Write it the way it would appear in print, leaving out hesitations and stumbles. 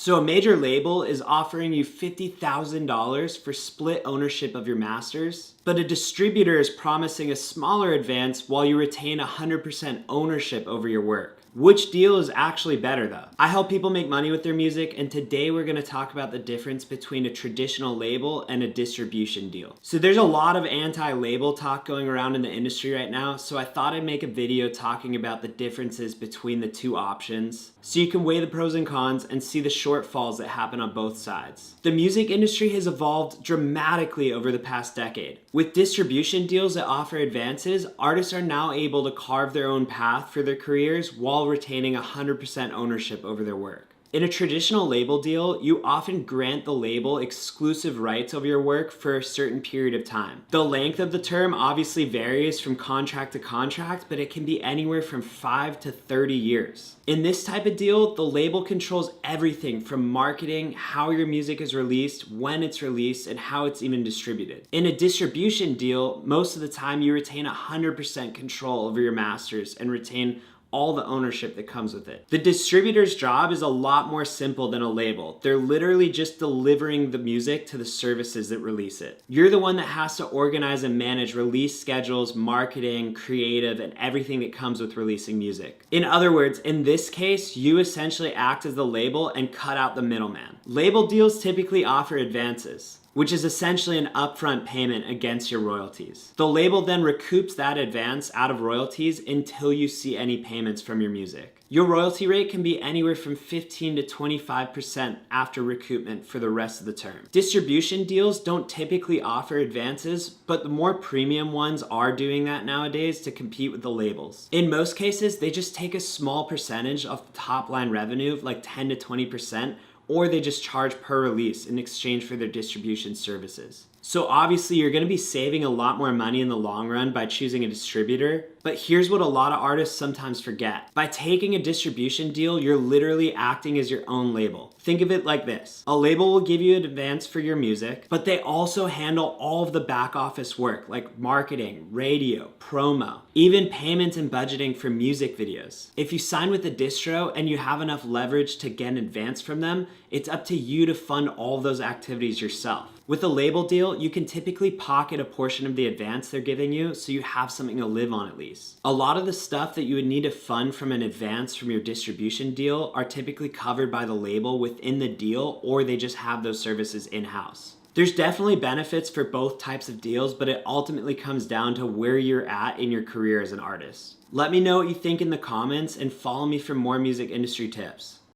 So a major label is offering you $50,000 for split ownership of your masters, but a distributor is promising a smaller advance while you retain 100% ownership over your work. Which deal is actually better though? I help people make money with their music, and today we're going to talk about the difference between a traditional label and a distribution deal. So there's a lot of anti-label talk going around in the industry right now, so I thought I'd make a video talking about the differences between the two options so you can weigh the pros and cons and see the shortfalls that happen on both sides. The music industry has evolved dramatically over the past decade. With distribution deals that offer advances, artists are now able to carve their own path for their careers while retaining 100% ownership over their work. In a traditional label deal, you often grant the label exclusive rights over your work for a certain period of time. The length of the term obviously varies from contract to contract, but it can be anywhere from 5 to 30 years. In this type of deal, the label controls everything from marketing, how your music is released, when it's released, and how it's even distributed. In a distribution deal, most of the time you retain 100% control over your masters and retain all the ownership that comes with it. The distributor's job is a lot more simple than a label. They're literally just delivering the music to the services that release it. You're the one that has to organize and manage release schedules, marketing, creative, and everything that comes with releasing music. In other words, in this case, you essentially act as the label and cut out the middleman. Label deals typically offer advances, which is essentially an upfront payment against your royalties. The label then recoups that advance out of royalties until you see any payments from your music. Your royalty rate can be anywhere from 15 to 25% after recoupment for the rest of the term. Distribution deals don't typically offer advances, but the more premium ones are doing that nowadays to compete with the labels. In most cases, they just take a small percentage of the top line revenue, like 10 to 20%, or they just charge per release in exchange for their distribution services. So obviously you're going to be saving a lot more money in the long run by choosing a distributor, but here's what a lot of artists sometimes forget. By taking a distribution deal, you're literally acting as your own label. Think of it like this. A label will give you an advance for your music, but they also handle all of the back office work like marketing, radio, promo, even payments and budgeting for music videos. If you sign with a distro and you have enough leverage to get an advance from them, it's up to you to fund all of those activities yourself. With a label deal, you can typically pocket a portion of the advance they're giving you so you have something to live on at least. A lot of the stuff that you would need to fund from an advance from your distribution deal are typically covered by the label within the deal, or they just have those services in-house. There's definitely benefits for both types of deals, but it ultimately comes down to where you're at in your career as an artist. Let me know what you think in the comments and follow me for more music industry tips.